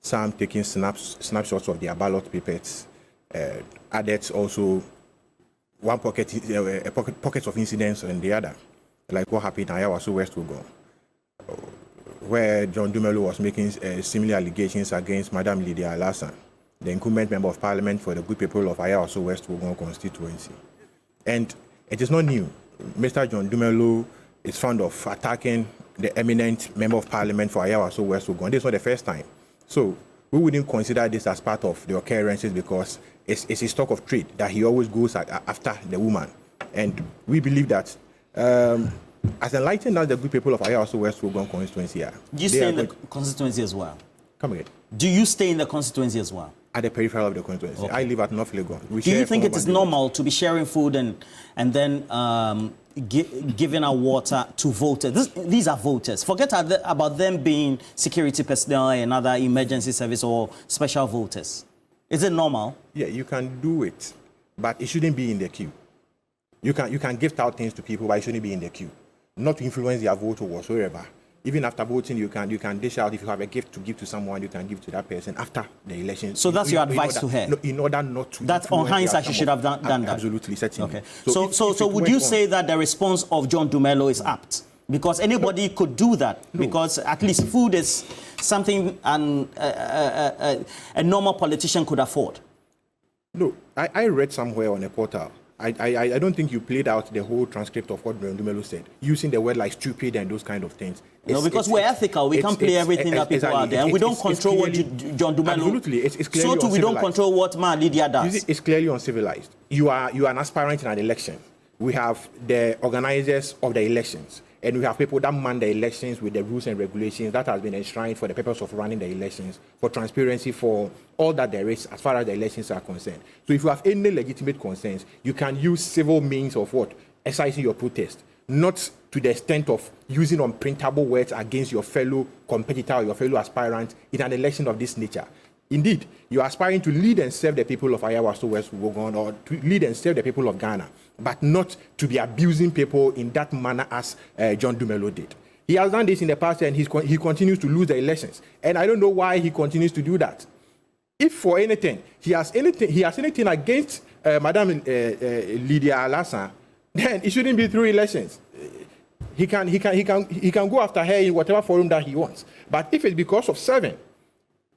some taking snapshots of their ballot papers. Others also, one pockets of incidents and the other, like what happened in Ayawaso, West Wuogon, where John Dumelo was making similar allegations against Madam Lydia Alhassan, the incumbent member of parliament for the good people of Ayawaso West Wuogon constituency. And it is not new. Mr. John Dumelo is fond of attacking the eminent member of parliament for Ayawaso West Wuogon. This is not the first time. So we wouldn't consider this as part of the occurrences because it's a stock of trade that he always goes after the woman. And we believe that as enlightened as the good people of Ayawaso West Wuogon constituency are. Do you stay in the constituency as well? Come again. Do you stay in the constituency as well? At the peripheral of the constituency. Okay. I live at North Wuogon. Do you think it is normal to be sharing food and then giving out water to voters? These are voters. Forget about them being security personnel and other emergency service or special voters. Is it normal? Yeah, you can do it, but it shouldn't be in the queue. You can gift out things to people, but it shouldn't be in the queue. Not to influence their vote or whatsoever. Even after voting, you can dish out. If you have a gift to give to someone, you can give to that person after the election. So that's your advice to her? No, in order not to... That's on hindsight, she should have done that? Absolutely, certainly. Okay. So would you say that the response of John Dumelo is apt? Because anybody could do that. No. Because at least food is something a normal politician could afford. No, I read somewhere on a portal. I don't think you played out the whole transcript of what Dumelo said, using the word like stupid and those kind of things. No, because we're ethical. We can't play everything that people are there. And we don't control what John Dumelo... Absolutely. It's clearly so too, we don't control what Lydia does. It's clearly uncivilized. You are an aspirant in an election. We have the organizers of the elections. And we have people that man the elections with the rules and regulations that has been enshrined for the purpose of running the elections, for transparency, for all that there is as far as the elections are concerned. So if you have any legitimate concerns, you can use civil means of what? Exercising your protest, not to the extent of using unprintable words against your fellow competitor or your fellow aspirant in an election of this nature. Indeed, you are aspiring to lead and serve the people of Ayawaso West Wuogon or to lead and serve the people of Ghana, but not to be abusing people in that manner as John Dumelo did. He has done this in the past and he continues to lose the elections. And I don't know why he continues to do that. If for anything, he has anything against Madam Lydia Alhassan, then it shouldn't be through elections. He can go after her in whatever forum that he wants. But if it's because of serving,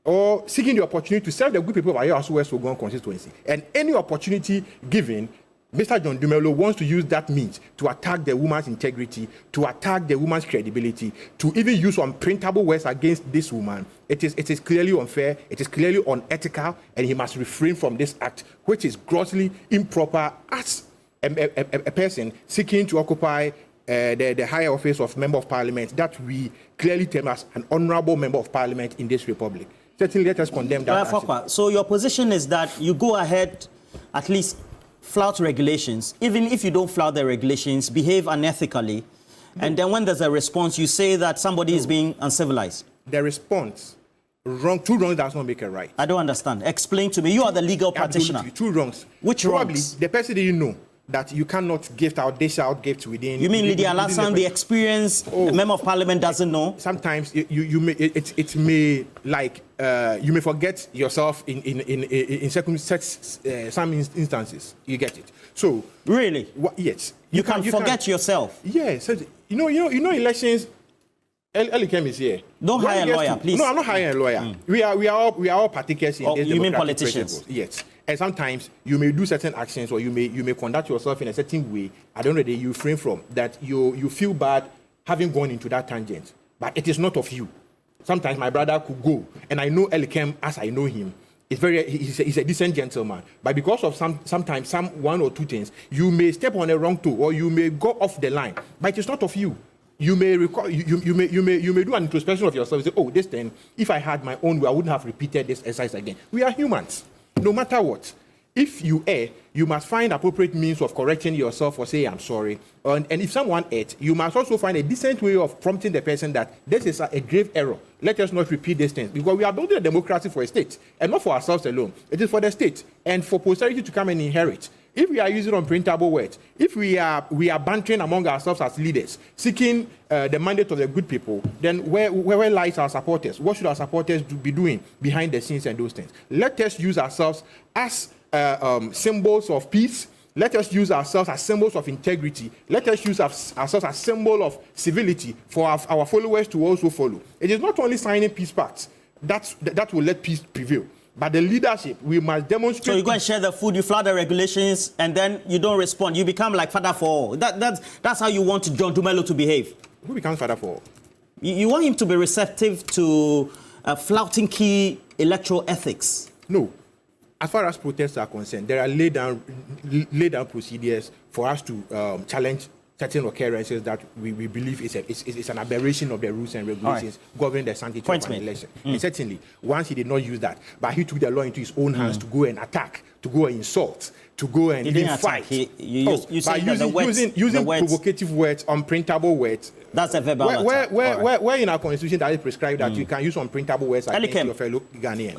or seeking the opportunity to serve the good people of Ayawaso West Wuogon constituency, and any opportunity given, Mr. John Dumelo wants to use that means to attack the woman's integrity, to attack the woman's credibility, to even use unprintable words against this woman. It is clearly unfair, it is clearly unethical, and he must refrain from this act, which is grossly improper as a person seeking to occupy the higher office of Member of Parliament that we clearly term as an honorable Member of Parliament in this republic. Certainly let us condemn that. So your position is that you go ahead, at least flout regulations, even if you don't flout the regulations, behave unethically, and then when there's a response, you say that somebody is being uncivilized. The response, two wrongs does not make a right. I don't understand. Explain to me. You are the legal practitioner. Two wrongs. Which Probably wrongs? The person that you know that you cannot dish out gifts within. You mean Lydia Alhassan, the experienced member of parliament, doesn't know? Sometimes you may you may forget yourself in some instances. You get it. So really, yes, you can forget yourself. Yes, you know elections. Elikem is here. Don't hire a lawyer, please. No, I'm not hiring a lawyer. We are all partakers in this. You mean politicians? Yes. And sometimes you may do certain actions or you may conduct yourself in a certain way. At the end of the day, you refrain from that. You feel bad having gone into that tangent, but it is not of you. Sometimes my brother could go, and I know Elikem as I know him. He's a decent gentleman, but because of sometimes one or two things, you may step on a wrong toe or you may go off the line. But it is not of you. You may do an introspection of yourself and say, oh, this thing, if I had my own way, I wouldn't have repeated this exercise again. We are humans. No matter what, if you err, you must find appropriate means of correcting yourself or say, I'm sorry. And if someone erred, you must also find a decent way of prompting the person that this is a grave error. Let us not repeat these things. Because we are building a democracy for a state, and not for ourselves alone. It is for the state, and for posterity to come and inherit. if we are using unprintable words, if we are bantering among ourselves as leaders, seeking the mandate of the good people, then where lies our supporters? What should our supporters be doing behind the scenes and those things? Let us use ourselves as symbols of peace. Let us use ourselves as symbols of integrity. Let us use ourselves as symbol of civility for our followers to also follow. It is not only signing peace pacts that will let peace prevail. But the leadership, we must demonstrate. So you go and share the food, you flout the regulations, and then you don't respond. You become like father for all. That's how you want John Dumelo to behave. Who becomes father for all? You want him to be receptive to flouting key electoral ethics. No. As far as protests are concerned, there are laid down procedures for us to challenge certain occurrences that we believe is an aberration of the rules and regulations governing the sanctity of an election. And certainly, once he did not use that, but he took the law into his own hands to go and attack, to go and insult, to go and even fight. Using provocative words, unprintable words. That's a verbal attack. Where in our constitution that is prescribed that you can use unprintable words against your fellow Ghanaian?